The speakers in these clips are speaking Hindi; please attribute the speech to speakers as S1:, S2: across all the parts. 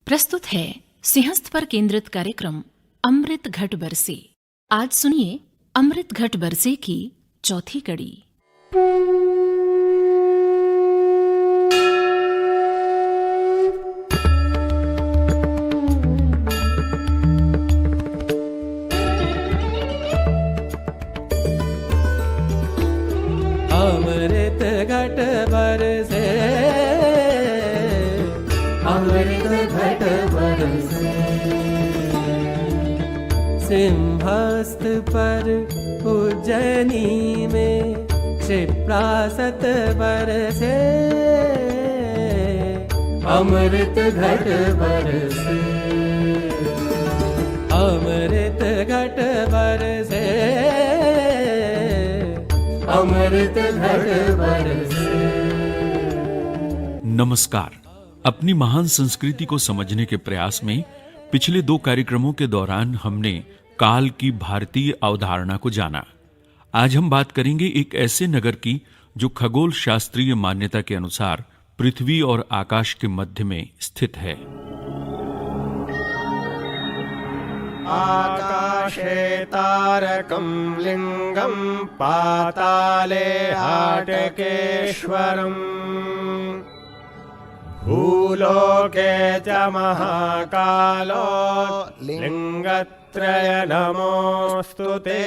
S1: प्रस्तुत है सिंहस्थ पर केंद्रित कार्यक्रम अमृत घट बरसे। आज सुनिए अमृत घट बरसे की चौथी कड़ी।
S2: अमृत घट बरसे, अमृत घट बरसे, सिंहस्थ पर उज्जैनी में क्षिप्रासत बरसे, अमृत घट बरसे, अमृत घट बरसे, अमृत घट बरसे।
S3: नमस्कार। अपनी महान संस्कृति को समझने के प्रयास में पिछले 2 कार्यक्रमों के दौरान हमने काल की भारतीय अवधारणा को जाना। आज हम बात करेंगे एक ऐसे नगर की जो खगोल शास्त्रीय मान्यता के अनुसार पृथ्वी और आकाश के मध्य में स्थित है।
S2: आकाशे तारकं लिंगं पाताले हाटकेश्वरम् भूलोके च महाकालो लिंगत्रय नमोस्तुते।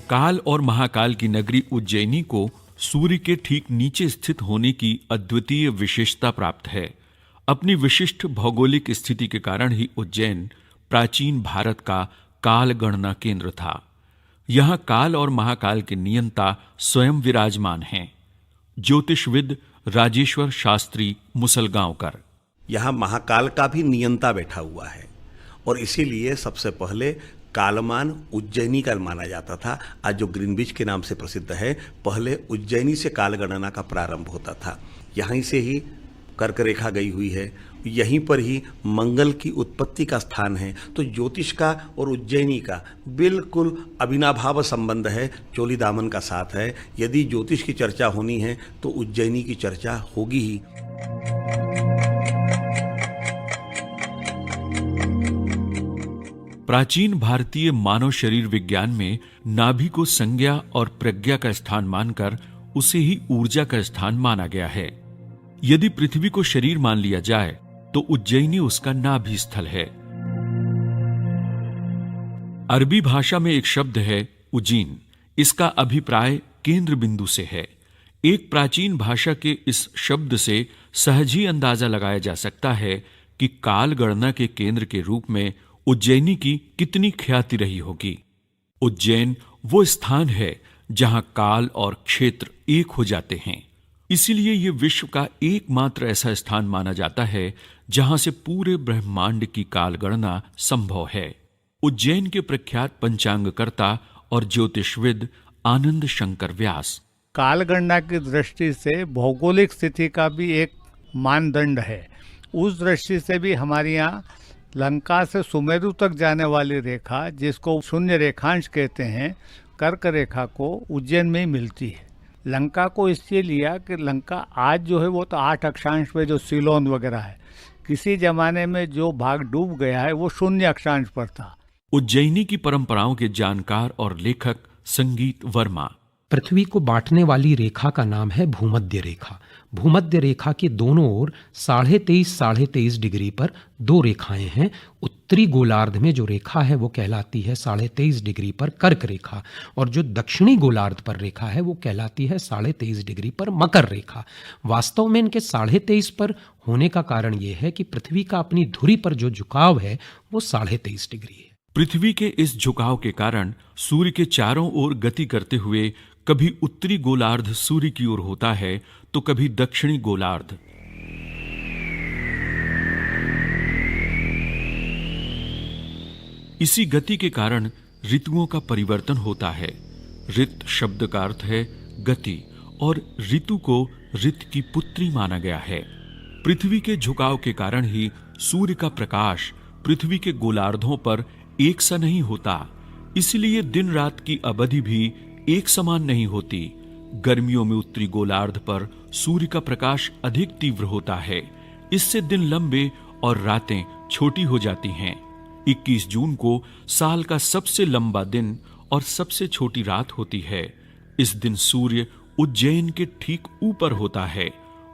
S3: काल और महाकाल की नगरी उज्जैनी को सूर्य के ठीक नीचे स्थित होने की अद्वितीय विशेषता प्राप्त है। अपनी विशिष्ट भौगोलिक स्थिति के कारण ही उज्जैन प्राचीन भारत का काल गणना केंद्र था। यहां काल और महाकाल के नियंता स्वयं विराजमान हैं। ज्योतिषविद राजेश्वर शास्त्री मुसलगांवकर।
S4: यहाँ महाकाल का भी नियंता बैठा हुआ है और इसीलिए सबसे पहले कालमान उज्जैनी का माना जाता था। आज जो ग्रीनविच के नाम से प्रसिद्ध है, पहले उज्जैनी से काल गणना का प्रारंभ होता था। यहीं से ही कर्क रेखा गई हुई है, यहीं पर ही मंगल की उत्पत्ति का स्थान है। तो ज्योतिष का और उज्जैनी का बिल्कुल अविनाभाव संबंध है, चोली दामन का साथ है। यदि ज्योतिष की चर्चा होनी है तो उज्जैनी की चर्चा होगी ही।
S3: प्राचीन भारतीय मानव शरीर विज्ञान में नाभि को संज्ञा और प्रज्ञा का स्थान मानकर उसे ही ऊर्जा का स्थान माना गया है। यदि पृथ्वी को शरीर मान लिया जाए तो उज्जैनी उसका नाभि स्थल है। अरबी भाषा में एक शब्द है उजीन। इसका अभिप्राय केंद्र बिंदु से है। एक प्राचीन भाषा के इस शब्द से सहज ही अंदाजा लगाया जा सकता है कि काल गणना के केंद्र के रूप में उज्जैनी की कितनी ख्याति रही होगी। उज्जैन वो स्थान है जहां काल और क्षेत्र एक हो जाते हैं। इसीलिए ये विश्व का एकमात्र ऐसा स्थान माना जाता है जहां से पूरे ब्रह्मांड की काल गणना संभव है। उज्जैन के प्रख्यात पंचांगकर्ता और ज्योतिषविद आनंद शंकर व्यास।
S5: काल गणना की दृष्टि से भौगोलिक स्थिति का भी एक मानदंड है। उस दृष्टि से भी हमारे यहाँ लंका से सुमेरु तक जाने वाली रेखा, जिसको शून्य रेखांश कहते हैं, कर्क रेखा को उज्जैन में ही मिलती है। लंका को इसलिए लिया कि लंका आज जो है वो तो 8 अक्षांश पे जो सीलोन वगैरह है, किसी जमाने में जो भाग डूब गया है वो 0 अक्षांश पर था।
S3: उज्जैनी की परंपराओं के जानकार और लेखक संगीत वर्मा।
S6: पृथ्वी को बांटने वाली रेखा का नाम है भूमध्य रेखा। भूमध्य रेखा के दोनों ओर 23.5 डिग्री पर 2 रेखाएं हैं। उत्तरी गोलार्ध में जो रेखा है वो कहलाती है 23.5 डिग्री पर कर्क रेखा, और जो दक्षिणी गोलार्ध पर रेखा है वो कहलाती है 23.5 डिग्री पर मकर रेखा। वास्तव में इनके 23.5 पर होने का कारण ये है कि पृथ्वी का अपनी धुरी पर जो झुकाव है वो 23.5 डिग्री है।
S3: पृथ्वी के इस झुकाव के कारण सूर्य के चारों ओर गति करते हुए कभी उत्तरी गोलार्ध सूर्य की ओर होता है तो कभी दक्षिणी गोलार्ध। इसी गति के कारण ऋतुओं का परिवर्तन होता है। ऋत शब्द का अर्थ है गति, और ऋतु को ऋत की पुत्री माना गया है। पृथ्वी के झुकाव के कारण ही सूर्य का प्रकाश पृथ्वी के गोलार्धों पर एक सा नहीं होता, इसलिए दिन रात की अवधि भी एक समान नहीं होती। गर्मियों में उत्तरी गोलार्ध पर सूर्य का प्रकाश अधिक तीव्र होता है। इससे दिन लंबे और रातें छोटी हो जाती हैं। 21 जून को साल का सबसे लंबा दिन और सबसे छोटी रात होती है। इस दिन सूर्य उज्जैन के ठीक ऊपर होता है।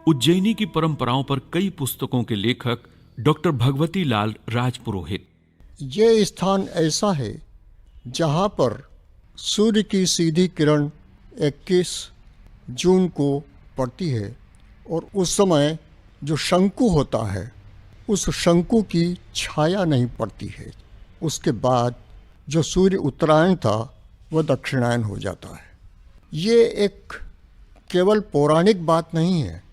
S3: उज्जैनी की परंपराओं पर कई पुस्तकों के लेखक डॉक्टर भगवती लाल राजपुरोहित।
S7: ये स्थान ऐसा है जहाँ पर सूर्य की सीधी किरण 21 जून को पड़ती है और उस समय जो शंकु होता है उस शंकु की छाया नहीं पड़ती है। उसके बाद जो सूर्य उत्तरायण था वह दक्षिणायन हो जाता है। ये एक केवल पौराणिक बात नहीं है,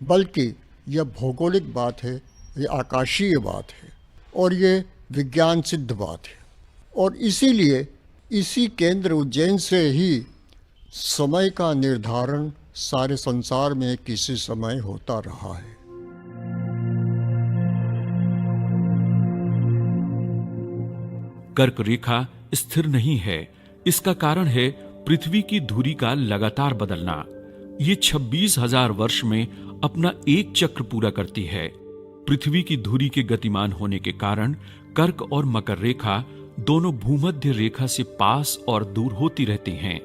S7: बल्कि यह भौगोलिक बात है, ये आकाशीय बात है और ये विज्ञान सिद्ध बात है। और इसीलिए इसी केंद्र उज्जैन से ही समय का निर्धारण सारे संसार में किसी समय होता रहा है।
S3: कर्क रेखा स्थिर नहीं है। इसका कारण है पृथ्वी की धुरी का लगातार बदलना। ये 26,000 वर्ष में अपना एक चक्र पूरा करती है। पृथ्वी की धुरी के गतिमान होने के कारण कर्क और मकर रेखा दोनों भूमध्य रेखा से पास और दूर होती रहती हैं।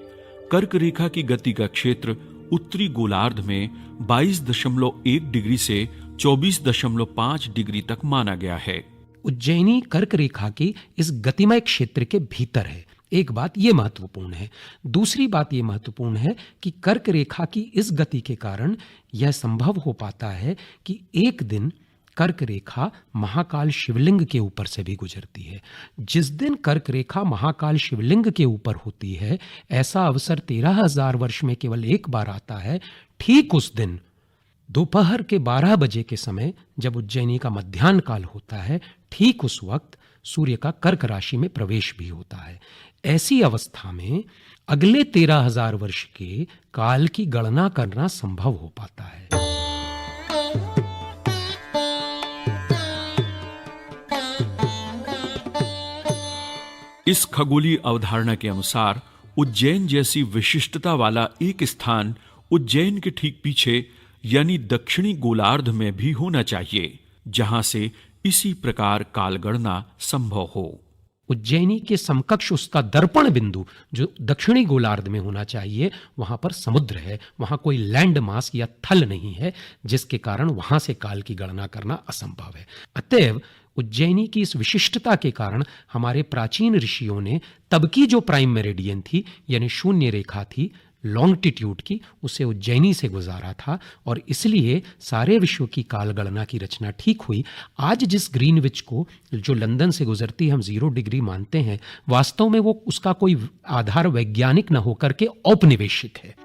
S3: कर्क रेखा की गति का क्षेत्र उत्तरी गोलार्ध में 22.1 डिग्री से 24.5 डिग्री तक माना गया है।
S6: उज्जैनी कर्क रेखा की इस गतिमय क्षेत्र के भीतर है। एक बात यह महत्वपूर्ण है। दूसरी बात यह महत्वपूर्ण है कि कर्क रेखा की इस गति के कारण यह संभव हो पाता है कि एक दिन कर्क रेखा महाकाल शिवलिंग के ऊपर से भी गुजरती है। जिस दिन कर्क रेखा महाकाल शिवलिंग के ऊपर होती है, ऐसा अवसर 13,000 वर्ष में केवल एक बार आता है। ठीक उस दिन दोपहर के 12 बजे के समय, जब उज्जैनी का मध्याह्न काल होता है, ठीक उस वक्त सूर्य का कर्क राशि में प्रवेश भी होता है। ऐसी अवस्था में अगले 13,000 वर्ष के काल की गणना करना संभव हो पाता है।
S3: इस खगोलीय अवधारणा के अनुसार उज्जैन जैसी विशिष्टता वाला एक स्थान उज्जैन के ठीक पीछे यानी दक्षिणी गोलार्ध में भी होना चाहिए, जहां से इसी प्रकार कालगणना संभव हो।
S6: उज्जैनी के समकक्ष उसका दर्पण बिंदु जो दक्षिणी गोलार्ध में होना चाहिए, वहां पर समुद्र है, वहां कोई लैंड मास या थल नहीं है, जिसके कारण वहां से काल की गणना करना असंभव है। अतएव उज्जैनी की इस विशिष्टता के कारण हमारे प्राचीन ऋषियों ने तब की जो प्राइम मेरिडियन थी, यानी शून्य रेखा थी लॉन्गिट्यूड की, उसे उज्जैनी से गुजारा था और इसलिए सारे विश्व की काल गणना की रचना ठीक हुई। आज जिस ग्रीनविच को जो लंदन से गुजरती हम 0 डिग्री मानते हैं, वास्तव में वो उसका कोई आधार वैज्ञानिक न होकर के औपनिवेशिक है।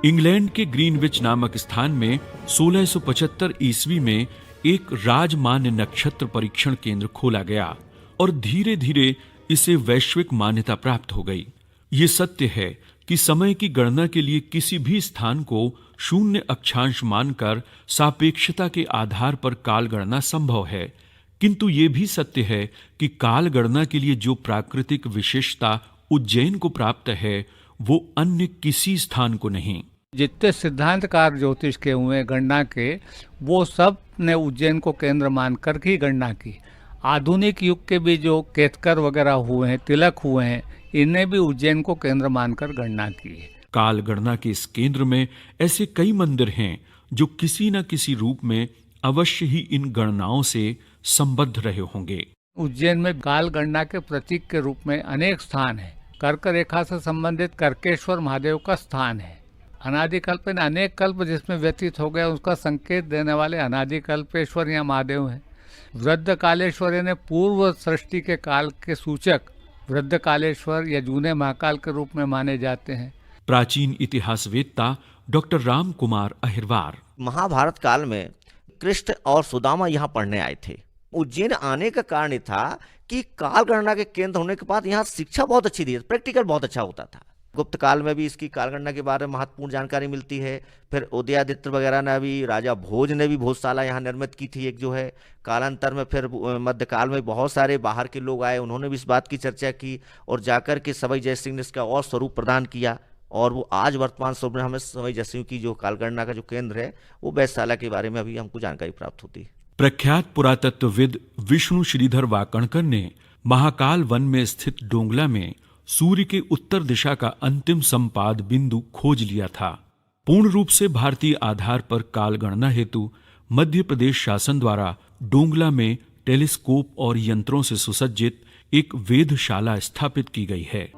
S3: इंग्लैंड के ग्रीनविच नामक स्थान में 1675 ईस्वी में एक राजमान्य नक्षत्र परीक्षण केंद्र खोला गया और धीरे धीरे इसे वैश्विक मान्यता प्राप्त हो गई। ये सत्य है कि समय की गणना के लिए किसी भी स्थान को शून्य अक्षांश मानकर सापेक्षता के आधार पर काल गणना संभव है, किंतु ये भी सत्य है कि काल गणना के लिए जो प्राकृतिक विशेषता उज्जैन को प्राप्त है, वो अन्य किसी स्थान को नहीं।
S5: जितने सिद्धांतकार ज्योतिष के हुए गणना के, वो सब ने उज्जैन को केंद्र मानकर ही गणना की। आधुनिक युग के भी जो केतकर वगैरह हुए हैं, तिलक हुए हैं, इन्हें भी उज्जैन को केंद्र मानकर गणना की है।
S3: काल गणना के इस केंद्र में ऐसे कई मंदिर हैं जो किसी न किसी रूप में अवश्य ही इन गणनाओं से संबद्ध रहे होंगे।
S5: उज्जैन में काल गणना के प्रतीक के रूप में अनेक स्थान हैं। कर्क रेखा से संबंधित कर्केश्वर महादेव का स्थान है। अनादिकल्प ने अनेक कल्प जिसमें व्यतीत हो गया, उसका संकेत देने वाले अनादिकल्पेश्वर या महादेव हैं। वृद्धकालेश्वर यानी पूर्व सृष्टि के काल के सूचक वृद्धकालेश्वर या जूने महाकाल के रूप में माने जाते हैं।
S3: प्राचीन इतिहासवेत्ता डॉक्टर राम कुमार अहिरवार।
S8: महाभारत काल में कृष्ण और सुदामा यहाँ पढ़ने आए थे। उज्जैन आने का कारण था कि काल गणना के केंद्र होने के बाद यहाँ शिक्षा बहुत अच्छी दी, प्रैक्टिकल बहुत अच्छा होता था। गुप्त काल में भी इसकी कालगणना के बारे में महत्वपूर्ण जानकारी मिलती है। फिर उदयादित्य वगैरह ने भी, राजा भोज ने भी भोजशाला यहाँ निर्मित की थी एक जो है। कालांतर में फिर मध्यकाल में बहुत सारे बाहर के लोग आए, उन्होंने भी इस बात की चर्चा की और जाकर के सवाई जय सिंह ने इसका और स्वरूप प्रदान किया। और वो आज वर्तमान स्वरूप में हमें सवाई जय सिंह की जो कालगणना का जो केंद्र है वो वैधशाला के बारे में अभी हमको जानकारी प्राप्त होती है।
S3: प्रख्यात पुरातत्वविद विष्णु श्रीधर वाकणकर ने महाकाल वन में स्थित डोंगला में सूर्य के उत्तर दिशा का अंतिम संपाद बिंदु खोज लिया था। पूर्ण रूप से भारतीय आधार पर कालगणना हेतु मध्य प्रदेश शासन द्वारा डोंगला में टेलीस्कोप और यंत्रों से सुसज्जित एक वेधशाला स्थापित की गई है।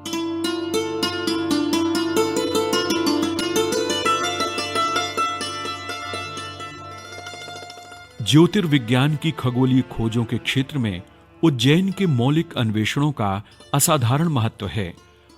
S3: ज्योतिर्विज्ञान की खगोलीय खोजों के क्षेत्र में उज्जैन के मौलिक अन्वेषणों का असाधारण महत्व है।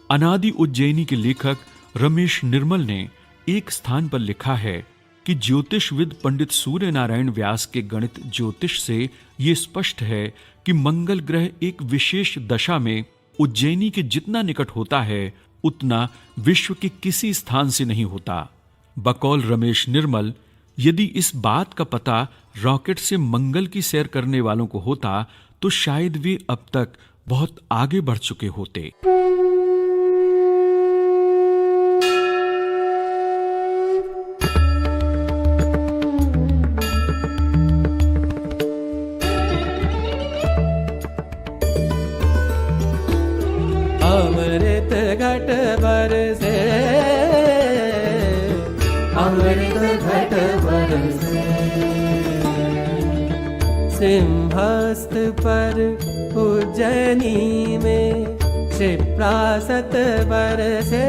S3: अनादि उज्जैनी के लेखक रमेश निर्मल ने एक स्थान पर लिखा है कि ज्योतिषविद पंडित सूर्य नारायण व्यास के गणित ज्योतिष से ये स्पष्ट है कि मंगल ग्रह एक विशेष दशा में उज्जैनी के जितना निकट होता है उतना विश्व के किसी स्थान से नहीं होता। बकौल रमेश निर्मल, यदि इस बात का पता रॉकेट से मंगल की सैर करने वालों को होता तो शायद वे अब तक बहुत आगे बढ़ चुके होते।
S2: अमृत घट बरसे, अमृत घट बरसे, सिंहस्थ पर उज्जैनी में क्षिप्रासत बरसे,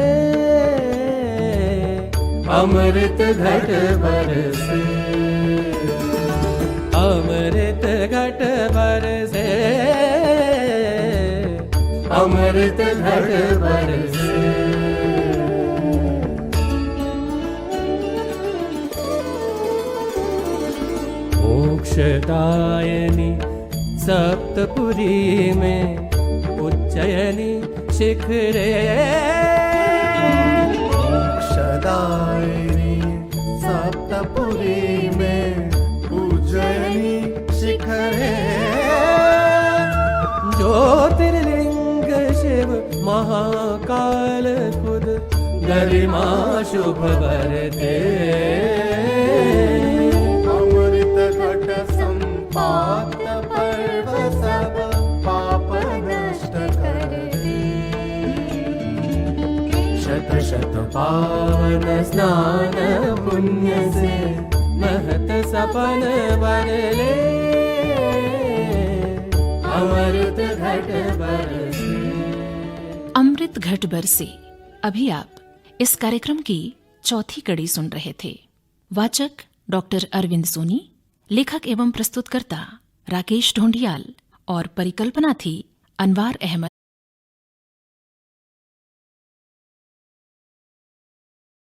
S2: अमृत घट बरसे, अमृत घट बरसे, अमृत घट बरसे। मोक्षदायिनी सप्तपुरी में उज्जयिनी शिखरे, मोक्षदायिनी सप्तपुरी में उज्जयिनी शिखरे, ज्योतिर्लिंग शिव महाकाल खुद गरिमा शुभ वरते, अमृत घट संपात पर्व सब पाप नष्ट करते, शत शत पावन स्नान पुण्य से महत सपन बनले, अमृत घट बरसे।
S1: अमृत घट बरसे। अभी आप इस कार्यक्रम की चौथी कड़ी सुन रहे थे। वाचक डॉक्टर अरविंद सोनी, लेखक एवं प्रस्तुतकर्ता राकेश ढोंडियाल और परिकल्पना थी अनवार अहमद।